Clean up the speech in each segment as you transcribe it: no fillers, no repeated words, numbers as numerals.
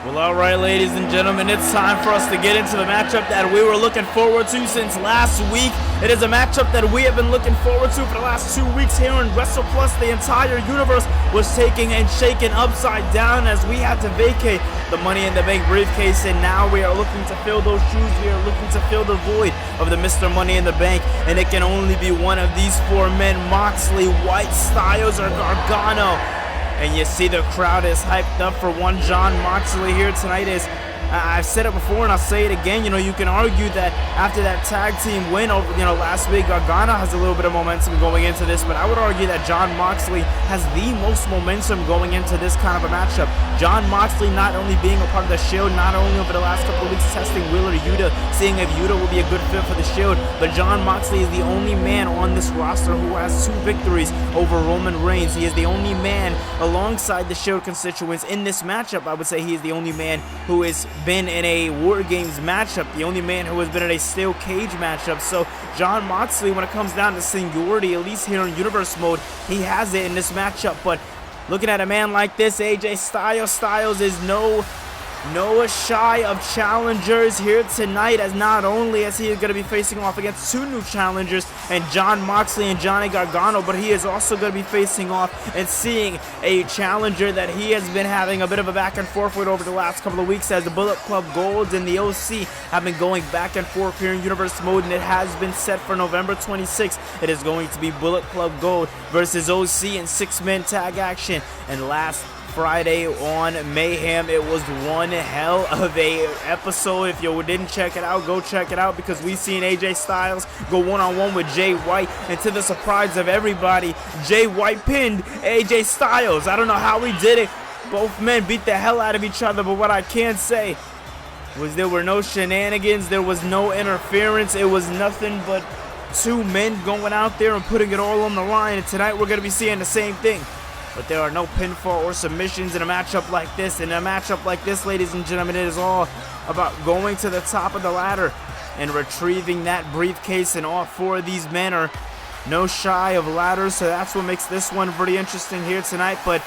Well, alright, ladies and gentlemen, it's time for us to get into the matchup that we were looking forward to since last week. It is a matchup that we have been looking forward to for the last 2 weeks here in WrestlePlus. The entire universe was taken and shaken upside down as we had to vacate the Money in the Bank briefcase, and now we are looking to fill those shoes. We are looking to fill the void of the Mr. Money in the Bank, and it can only be one of these four men: Moxley, White, Styles, or Gargano. And you see the crowd is hyped up for one Jon Moxley here tonight. I've said it before and I'll say it again, you can argue that after that tag team win over, last week, Gargano has a little bit of momentum going into this, but I would argue that Jon Moxley has the most momentum going into this kind of a matchup. Jon Moxley not only being a part of the Shield, not only over the last couple of weeks testing Wheeler Yuta, seeing if Yuta will be a good fit for the Shield, but Jon Moxley is the only man on this roster who has 2 victories over Roman Reigns. He is the only man alongside the Shield constituents in this matchup. I would say he is the only man who has been in a War Games matchup, the only man who has been in a steel cage matchup. So Jon Moxley, when it comes down to seniority, at least here in Universe mode, he has it in this matchup. But looking at a man like this, AJ Styles is no shy of challengers here tonight, as not only is he going to be facing off against 2 new challengers and Jon Moxley and Johnny Gargano, but he is also going to be facing off and seeing a challenger that he has been having a bit of a back and forth with over the last couple of weeks, as the Bullet Club Gold and the OC have been going back and forth here in Universe mode, and it has been set for November 26th. It is going to be Bullet Club Gold versus OC in 6-man tag action. And last Friday on Mayhem, it was one hell of a episode. If you didn't check it out, go check it out, because we seen AJ Styles go one-on-one with Jay White, and to the surprise of everybody, Jay White pinned AJ Styles. I don't know how he did it. Both men beat the hell out of each other, but what I can say was there were no shenanigans, there was no interference. It was nothing but 2 men going out there and putting it all on the line, and tonight we're going to be seeing the same thing. But there are no pinfall or submissions in a matchup like this. In a matchup like this, ladies and gentlemen, it is all about going to the top of the ladder and retrieving that briefcase, and all 4 of these men are no shy of ladders, so that's what makes this one pretty interesting here tonight. But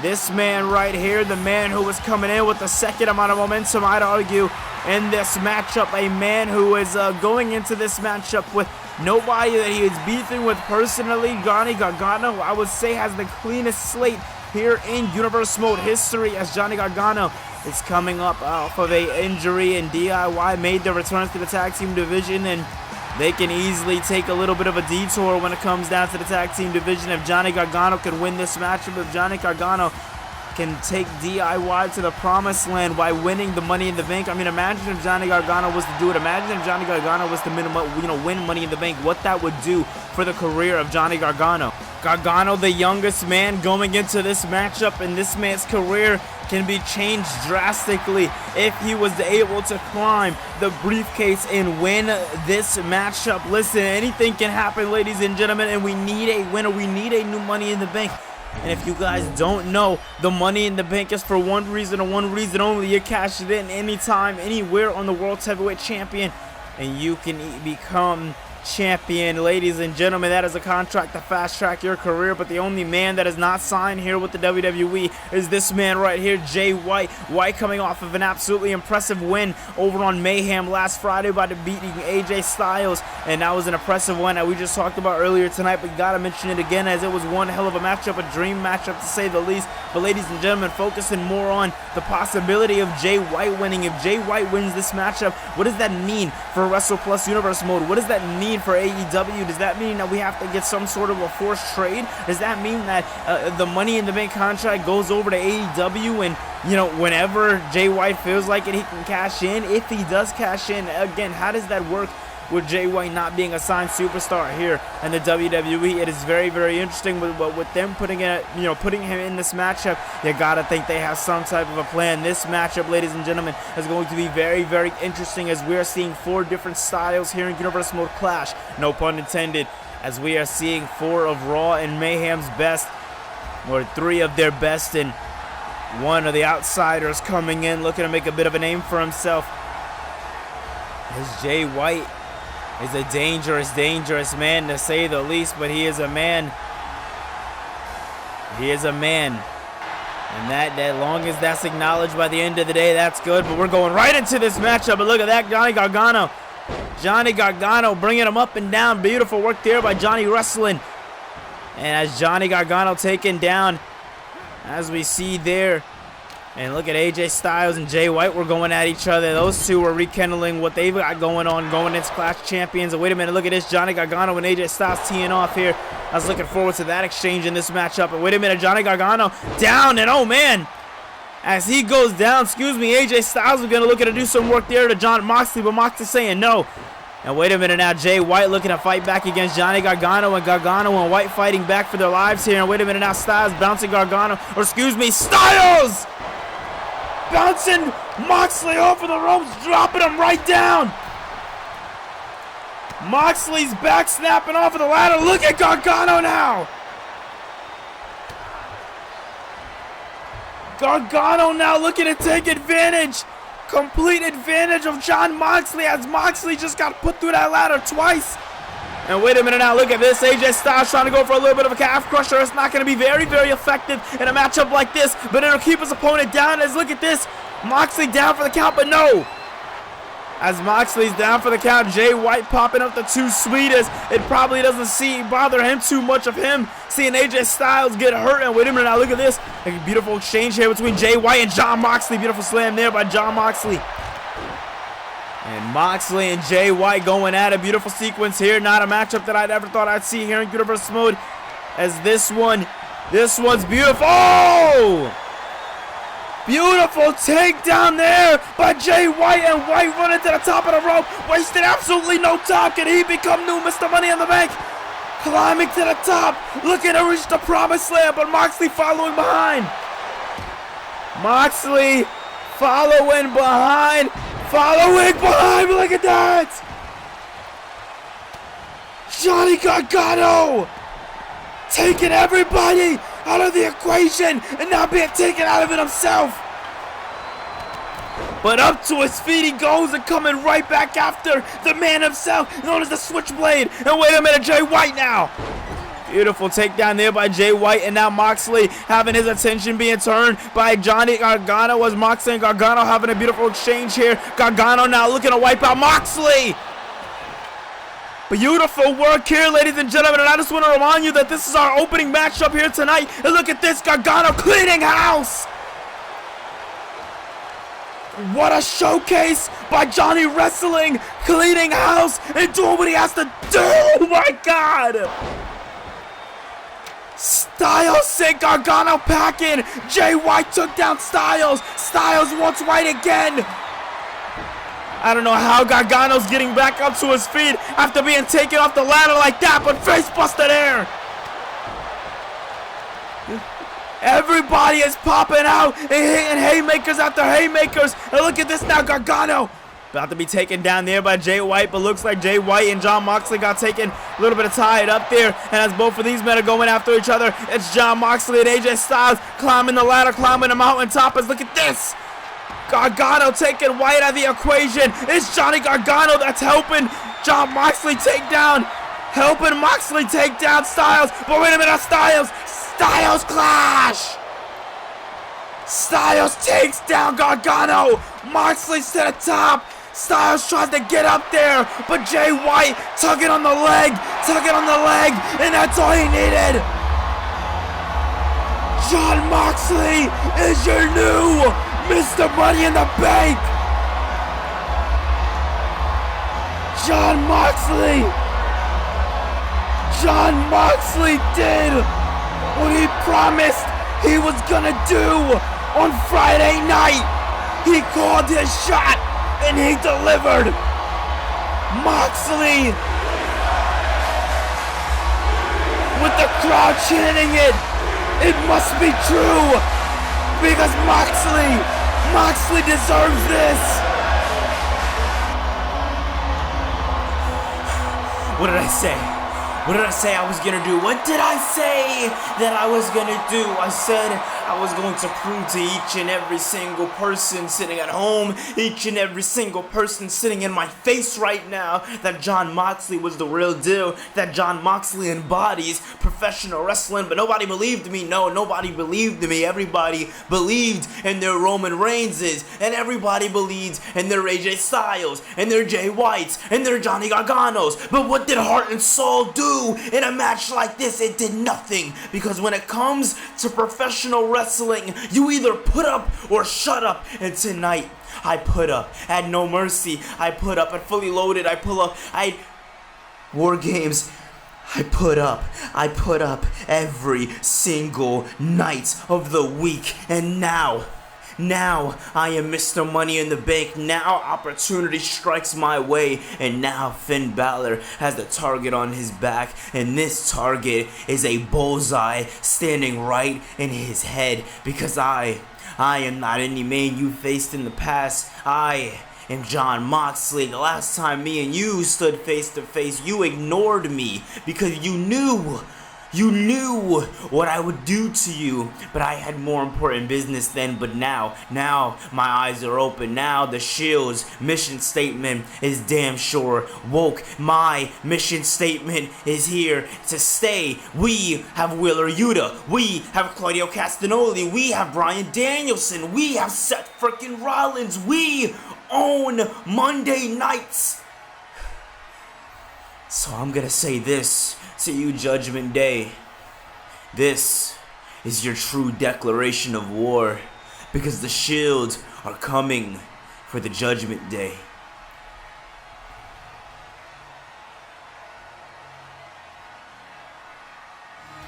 this man right here, the man who was coming in with the second amount of momentum, I'd argue, in this matchup, a man who is going into this matchup with nobody that he is beefing with personally. Johnny Gargano, I would say, has the cleanest slate here in Universe mode history, as Johnny Gargano is coming up off of a injury, and DIY made their returns to the tag team division, and they can easily take a little bit of a detour when it comes down to the tag team division. If Johnny Gargano can win this matchup, if Johnny Gargano can take DIY to the promised land by winning the Money in the Bank. I mean, imagine if Johnny Gargano was to do it. Imagine if Johnny Gargano was to win Money in the Bank. What that would do for the career of Johnny Gargano. Gargano, the youngest man going into this matchup, and this man's career can be changed drastically if he was able to climb the briefcase and win this matchup. Listen, anything can happen, ladies and gentlemen, and we need a winner. We need a new Money in the Bank. And if you guys don't know, the Money in the Bank is for one reason and one reason only. You cash it in anytime, anywhere on the World Heavyweight Champion, and you can become champion. Ladies and gentlemen, that is a contract to fast track your career, but the only man that is not signed here with the WWE is this man right here, Jay White. White coming off of an absolutely impressive win over on Mayhem last Friday by beating AJ Styles, and that was an impressive one that we just talked about earlier tonight, but gotta mention it again, as it was one hell of a matchup, a dream matchup to say the least. But ladies and gentlemen, focusing more on the possibility of Jay White winning. If Jay White wins this matchup, what does that mean for WrestlePlus Universe mode? What does that mean for AEW? Does that mean that we have to get some sort of a forced trade? Does that mean that the Money in the Bank contract goes over to AEW, and whenever Jay White feels like it, he can cash in? If he does cash in, again, how does that work with Jay White not being a signed superstar here in the WWE? It is very, very interesting with them putting him in this matchup. You gotta think they have some type of a plan. This matchup, ladies and gentlemen, is going to be very, very interesting, as we are seeing 4 different styles here in Universe mode clash, no pun intended, as we are seeing 4 of Raw and Mayhem's best, or 3 of their best, and 1 of the outsiders coming in looking to make a bit of a name for himself. As Jay White is a dangerous man, to say the least, but he is a man. He is a man And that long as that's acknowledged by the end of the day, that's good. But we're going right into this matchup. But look at that, Johnny Gargano. Johnny Gargano bringing him up and down. Beautiful work there by Johnny Wrestling. And as Johnny Gargano taken down, as we see there. And look at AJ Styles and Jay White were going at each other. Those two were rekindling what they've got going on, going into Clash Champions. And wait a minute, look at this. Johnny Gargano and AJ Styles teeing off here. I was looking forward to that exchange in this matchup. And wait a minute, Johnny Gargano down. And oh, man, as he goes down, AJ Styles was going to look to do some work there to John Moxley, but Moxley saying no. And wait a minute now, Jay White looking to fight back against Johnny Gargano, and Gargano and White fighting back for their lives here. And wait a minute now, Styles bouncing Gargano, or Styles! Bouncing Moxley off of the ropes, dropping him right down. Moxley's back snapping off of the ladder. Look at Gargano now. Gargano now looking to take advantage, complete advantage of John Moxley, as Moxley just got put through that ladder twice. And wait a minute now, look at this. AJ Styles trying to go for a little bit of a calf crusher. It's not going to be very, very effective in a matchup like this, but it'll keep his opponent down. As look at this, Moxley down for the count, but no. As Moxley's down for the count, Jay White popping up the two sweetest. It probably doesn't bother him too much of him seeing AJ Styles get hurt. And wait a minute now, look at this. A beautiful exchange here between Jay White and John Moxley. Beautiful slam there by John Moxley. And Moxley and Jay White going at a beautiful sequence here. Not a matchup that I'd ever thought I'd see here in Universe Mode. As this one's beautiful. Oh! Beautiful takedown there by Jay White, and White running to the top of the rope. Wasted absolutely no time. Can he become new Mr. Money in the Bank? Climbing to the top, looking to reach the promised land, but Moxley following behind. Moxley following behind. Look at that! Johnny Gargano taking everybody out of the equation and now being taken out of it himself. But up to his feet he goes, and coming right back after the man himself, known as the Switchblade. And wait a minute, Jay White now. Beautiful takedown there by Jay White, and now Moxley having his attention being turned by Johnny Gargano, as Moxley and Gargano having a beautiful exchange here. Gargano now looking to wipe out Moxley. Beautiful work here, ladies and gentlemen, and I just want to remind you that this is our opening matchup here tonight. And look at this, Gargano cleaning house. What a showcase by Johnny Wrestling, cleaning house and doing what he has to do. Oh my God. Styles sent Gargano packing. Jay White took down Styles. Styles wants White again. I don't know how Gargano's getting back up to his feet after being taken off the ladder like that, but face busted there. Everybody is popping out and hitting haymakers after haymakers. And look at this now, Gargano about to be taken down there by Jay White, but looks like Jay White and John Moxley got taken a little bit of tied up there. And as both of these men are going after each other, it's John Moxley and AJ Styles climbing the ladder, climbing the mountaintop. As look at this, Gargano taking White out of the equation. It's Johnny Gargano that's helping John Moxley take down, helping Moxley take down Styles. But wait a minute, Styles clash. Styles takes down Gargano. Moxley's to the top. Styles tries to get up there, but Jay White tugging on the leg, and that's all he needed. John Moxley is your new Mr. Money in the Bank. John Moxley did what he promised he was gonna do on Friday night. He called his shot and he delivered. Moxley, with the crowd chanting it, it must be true, because Moxley deserves this. What did I say? What did I say I was gonna do? What did I say that I was gonna do? I said I was going to prove to each and every single person sitting at home, each and every single person sitting in my face right now, that Jon Moxley was the real deal, that Jon Moxley embodies professional wrestling. But nobody believed me. No, nobody believed me. Everybody believed in their Roman Reigns', and everybody believed in their AJ Styles, and their Jay Whites, and their Johnny Garganos. But what did Heart and Soul do in a match like this? It did nothing. Because when it comes to professional wrestling, you either put up or shut up. And tonight, I put up. At No Mercy, I put up. At Fully Loaded, I pull up. War Games, I put up every single night of the week. And now I am Mr. Money in the Bank. Now opportunity strikes my way, and now Finn Balor has the target on his back, and this target is a bullseye standing right in his head, because I am not any man you faced in the past. I am Jon Moxley. The last time me and you stood face to face, you ignored me because you knew what I would do to you. But I had more important business then. But now my eyes are open. Now the Shield's mission statement is damn sure woke. My mission statement is here to stay. We have Wheeler Yuta. We have Claudio Castagnoli. We have Bryan Danielson. We have Seth freaking Rollins. We own Monday nights. So I'm gonna say this to you, Judgment Day. This is your true declaration of war, because the Shield are coming for the Judgment Day.